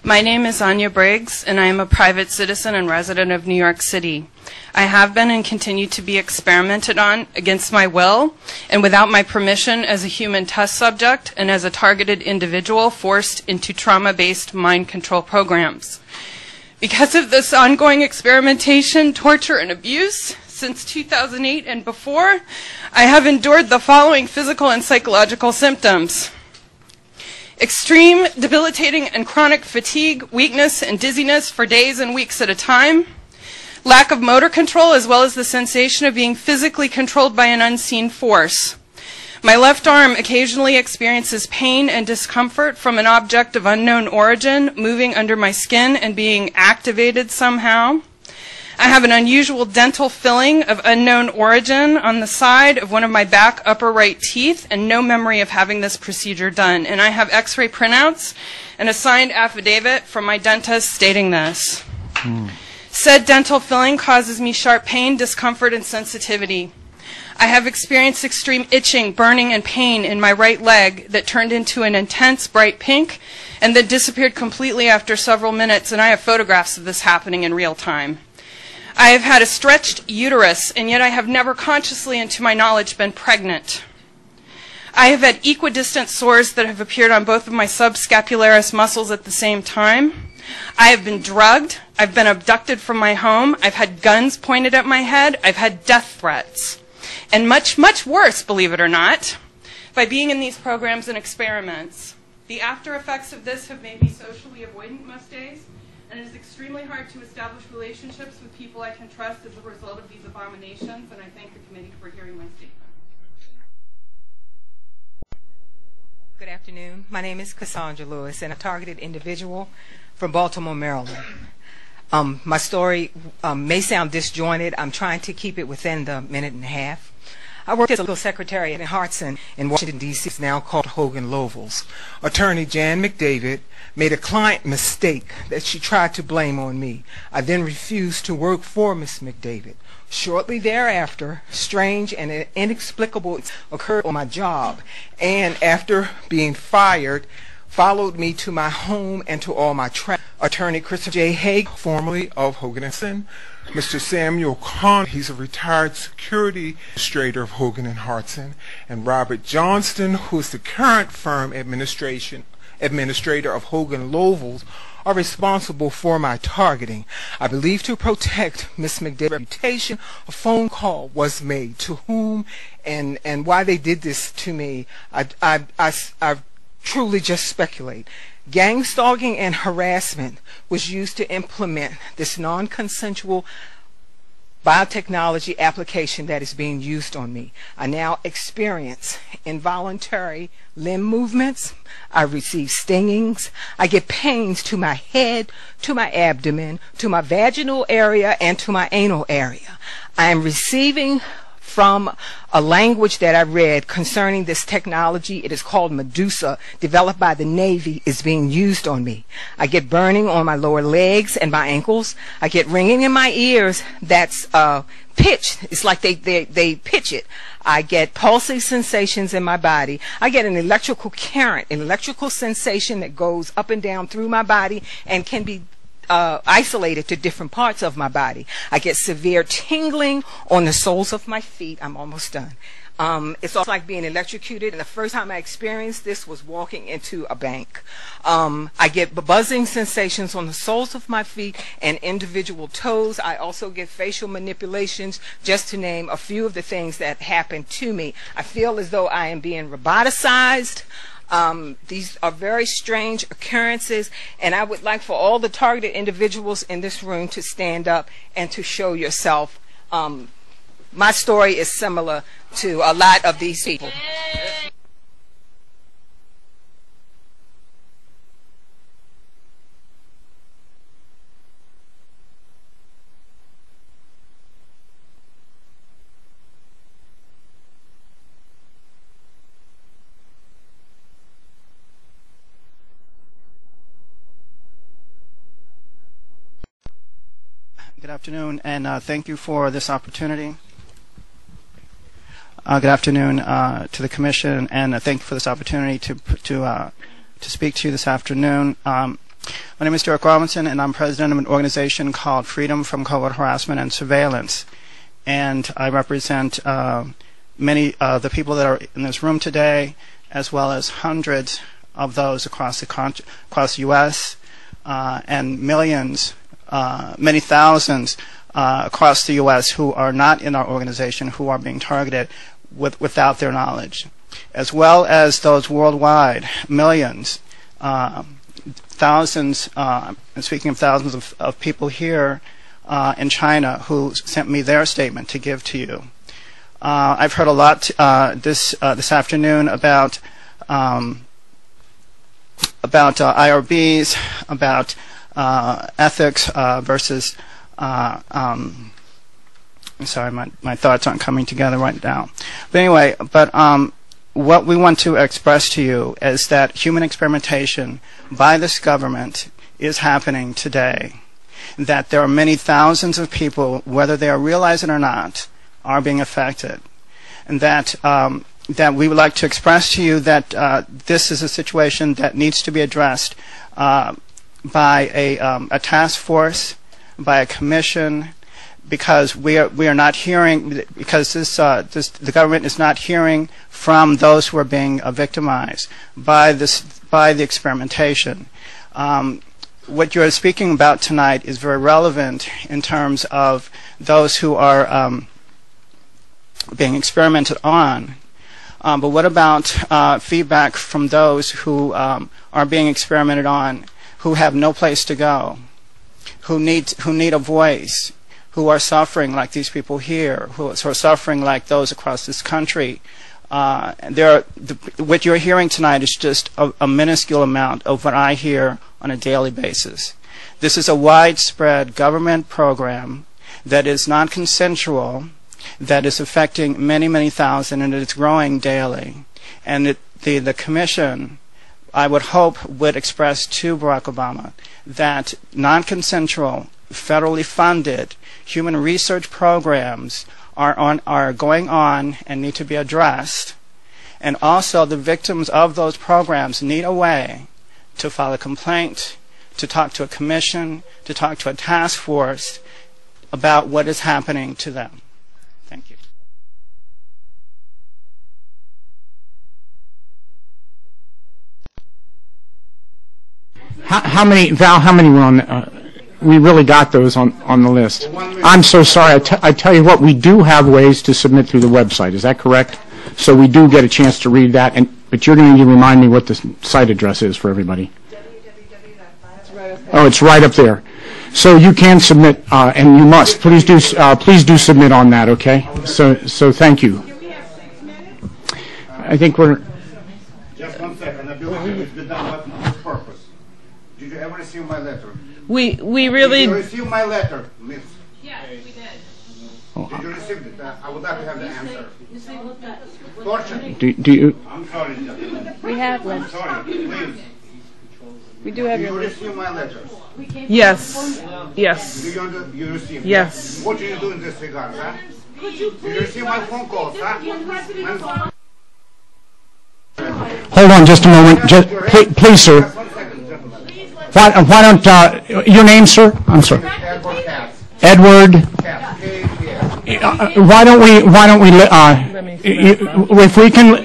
My name is Anya Briggs, and I am a private citizen and resident of New York City. I have been and continue to be experimented on against my will and without my permission as a human test subject and as a targeted individual forced into trauma-based mind control programs. Because of this ongoing experimentation, torture, and abuse since 2008 and before, I have endured the following physical and psychological symptoms: extreme, debilitating, and chronic fatigue, weakness, and dizziness for days and weeks at a time, lack of motor control, as well as the sensation of being physically controlled by an unseen force. My left arm occasionally experiences pain and discomfort from an object of unknown origin moving under my skin and being activated somehow. I have an unusual dental filling of unknown origin on the side of one of my back upper right teeth and no memory of having this procedure done. And I have x-ray printouts and a signed affidavit from my dentist stating this. Said dental filling causes me sharp pain, discomfort, and sensitivity. I have experienced extreme itching, burning, and pain in my right leg that turned into an intense bright pink and then disappeared completely after several minutes, and I have photographs of this happening in real time. I have had a stretched uterus, and yet I have never consciously, and to my knowledge, been pregnant. I have had equidistant sores that have appeared on both of my subscapularis muscles at the same time. I have been drugged. I've been abducted from my home. I've had guns pointed at my head. I've had death threats. And much, much worse, believe it or not, by being in these programs and experiments. The after effects of this have made me socially avoidant most days, and it is extremely hard to establish relationships with people I can trust as a result of these abominations, and I thank the committee for hearing my statement. Good afternoon. My name is Cassandra Lewis, and I'm a targeted individual from Baltimore, Maryland. My story may sound disjointed. I'm trying to keep it within the minute and a half. I worked as a legal secretary at Hartson in Washington, D.C., it's now called Hogan Lovells. Attorney Jan McDavid made a client mistake that she tried to blame on me. I then refused to work for Ms. McDavid. Shortly thereafter, strange and inexplicable occurred on my job, and after being fired, followed me to my home and to all my travel. Attorney Christopher J. Haig, formerly of Hogan & Son, Mr. Samuel Kahn, he's a retired security administrator of Hogan & Hartson, and Robert Johnston, who is the current firm administrator of Hogan Lovells, are responsible for my targeting. I believe to protect Ms. McDavid's reputation, a phone call was made. To whom and why they did this to me, I truly just speculate. Gang stalking and harassment was used to implement this non-consensual biotechnology application that is being used on me. I now experience involuntary limb movements. I receive stingings. I get pains to my head, to my abdomen, to my vaginal area, and to my anal area. I am receiving from a language that I read concerning this technology. It is called Medusa, developed by the Navy, is being used on me. I get burning on my lower legs and my ankles. I get ringing in my ears that's pitched. It's like they pitch it. I get pulsing sensations in my body. I get an electrical current, an electrical sensation that goes up and down through my body and can be isolated to different parts of my body. I get severe tingling on the soles of my feet. I'm almost done. It's also like being electrocuted, and the first time I experienced this was walking into a bank. I get buzzing sensations on the soles of my feet and individual toes. I also get facial manipulations, just to name a few of the things that happen to me. I feel as though I am being roboticized. These are very strange occurrences, and I would like for all the targeted individuals in this room to stand up and to show yourself. My story is similar to a lot of these people. Good afternoon, and thank you for this opportunity. Good afternoon to the Commission, and thank you for this opportunity to speak to you this afternoon. My name is Derek Robinson, and I'm president of an organization called Freedom from Covert Harassment and Surveillance. And I represent many of the people that are in this room today, as well as hundreds of those across the U.S. And millions, many thousands across the U.S. who are not in our organization, who are being targeted without their knowledge, as well as those worldwide, millions, thousands, speaking of thousands of people here in China who sent me their statement to give to you. I've heard a lot this afternoon about IRBs, about ethics versus. I'm sorry, my thoughts aren't coming together right now. But anyway, what we want to express to you is that human experimentation by this government is happening today. That there are many thousands of people, whether they are realizing it or not, are being affected. And that we would like to express to you that this is a situation that needs to be addressed by a task force, by a commission, because we are not hearing, because the government is not hearing from those who are being victimized by the experimentation. What you're speaking about tonight is very relevant in terms of those who are being experimented on. But what about feedback from those who are being experimented on, who have no place to go, who need a voice, who are suffering like these people here, who are suffering like those across this country? What you're hearing tonight is just a minuscule amount of what I hear on a daily basis. This is a widespread government program that is non-consensual, that is affecting many, many thousand, and it's growing daily. And the commission, I would hope, would express to Barack Obama that non-consensual, federally funded human research programs are going on and need to be addressed. And also the victims of those programs need a way to file a complaint, to talk to a commission, to talk to a task force about what is happening to them. Thank you. How many, Val, how many were on we really got those on the list. I'm so sorry. I tell you what, we do have ways to submit through the website. Is that correct? So we do get a chance to read that, but you're going to remind me what the site address is for everybody. Oh, it's right up there. So you can submit, and you must. Please do submit on that, okay? So thank you. I think we're... Just 1 second. I believe it's been done on purpose. Did you ever receive my letter? We really... Did you receive my letter, Miss? Yes, we did. Did you receive it? I would like to have the answer. Torture. Do you... I'm sorry, gentlemen. We have I'm letters. sorry, please. We do have Did your you list. receive my letters? Yes. Yes. Do you receive? Yes. What did you do in this regard, huh? Did you receive my phone calls, huh? Hold on just a moment. Please, sir. Just 1 second, gentlemen. Why don't... your name, sir? I'm sorry. Edward Katz. Edward... Katz. K-A-T-S. why don't we if we can,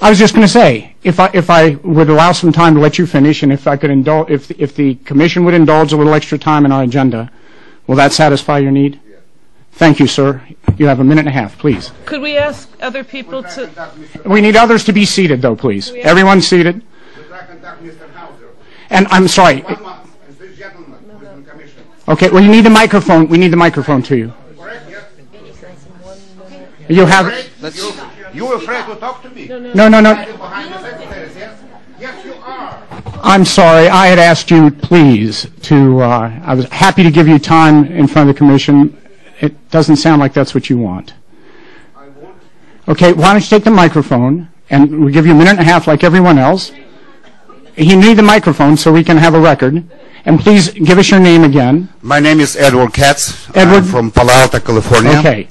I was just going to say, if I would allow some time to let you finish, and if I could indulge, if the commission would indulge a little extra time in our agenda, will that satisfy your need? Yes. Thank you, sir. You have a minute and a half, please. Could we ask other people to... We need others to be seated, though, please. Everyone seated. And I'm sorry. 1 month. And this gentleman who is in commission. Okay, well, you need the microphone. We need the microphone to you. Correct? Yes. You have... You're afraid to talk to me? No. Behind the secretaries, yes? Yes, you are. I'm sorry. I had asked you, please, to... I was happy to give you time in front of the commission. It doesn't sound like that's what you want. I won't. Okay, why don't you take the microphone, and we'll give you a minute and a half like everyone else. You need the microphone so we can have a record. And please give us your name again. My name is Edward Katz. Edward? I'm from Palo Alto, California. Okay.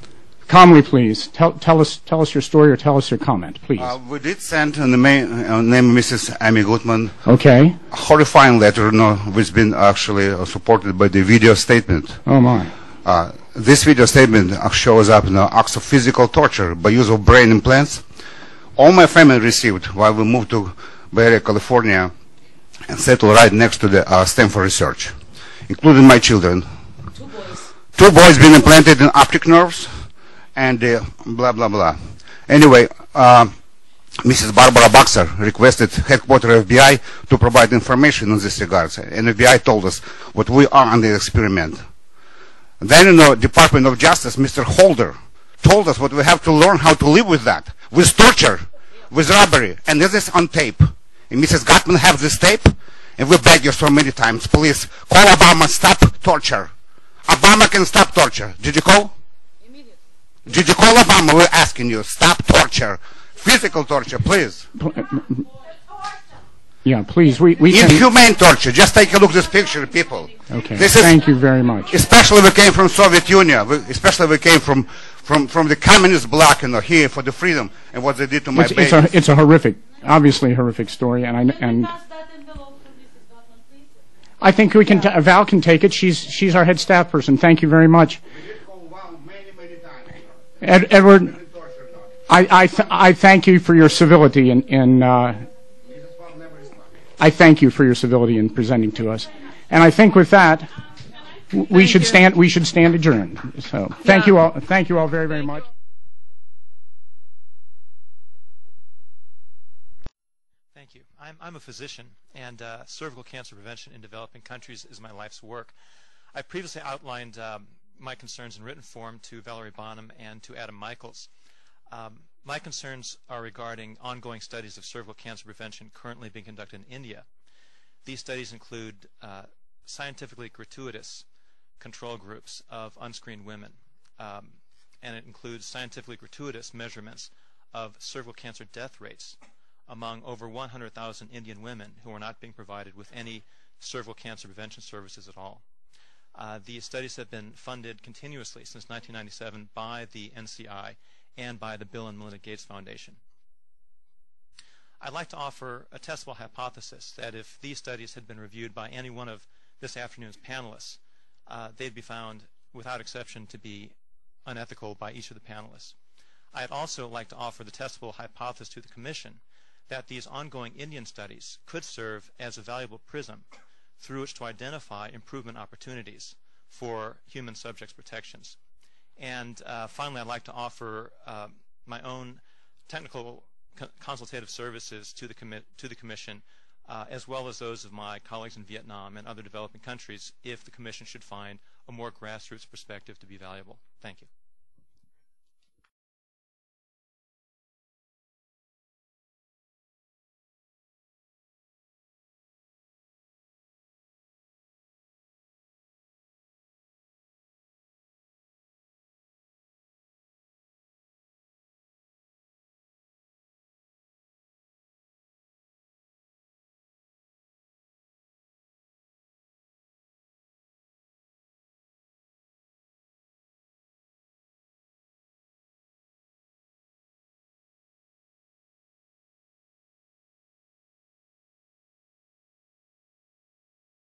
Calmly, please. Tell us your story or tell us your comment, please. We did send the name Mrs. Amy Goodman Okay. a horrifying letter, which has been actually supported by the video statement. Oh, my. This video statement shows up acts of physical torture by use of brain implants. All my family received while we moved to Bay Area, California, and settled right next to the Stanford research, including my children. Two boys being implanted in optic nerves, and blah, blah, blah. Anyway, Mrs. Barbara Boxer requested headquarters FBI to provide information in this regard, and FBI told us what we are on the experiment. Then, Department of Justice, Mr. Holder, told us what we have to learn how to live with that, with torture, with robbery, and this is on tape. And Mrs. Gottman has this tape, and we beg you so many times, please, call Obama, stop torture. Obama can stop torture. Did you call? Immediately. Did you call Obama? We're asking you, stop torture. Physical torture, please. Yeah, please. We Inhumane torture. Just take a look at this picture, people. Okay. Thank you very much. Especially we came from Soviet Union. Especially we came from the communist bloc, here for the freedom and what they did to my babies. It's a horrific, obviously horrific story, and I think we can. Val can take it. She's our head staff person. Thank you very much. Many times. Edward, I thank you for your civility I thank you for your civility in presenting to us, and I think with that we should stand adjourned. So thank you all. Thank you all very, very much. Thank you. I'm a physician, and cervical cancer prevention in developing countries is my life's work. I previously outlined my concerns in written form to Valerie Bonham and to Adam Michaels. My concerns are regarding ongoing studies of cervical cancer prevention currently being conducted in India. These studies include scientifically gratuitous control groups of unscreened women, and it includes scientifically gratuitous measurements of cervical cancer death rates among over 100,000 Indian women who are not being provided with any cervical cancer prevention services at all. These studies have been funded continuously since 1997 by the NCI and by the Bill and Melinda Gates Foundation. I'd like to offer a testable hypothesis that if these studies had been reviewed by any one of this afternoon's panelists, they'd be found, without exception, to be unethical by each of the panelists. I'd also like to offer the testable hypothesis to the Commission that these ongoing Indian studies could serve as a valuable prism through which to identify improvement opportunities for human subjects' protections. And finally, I'd like to offer my own technical consultative services to the Commission, as well as those of my colleagues in Vietnam and other developing countries, if the Commission should find a more grassroots perspective to be valuable. Thank you.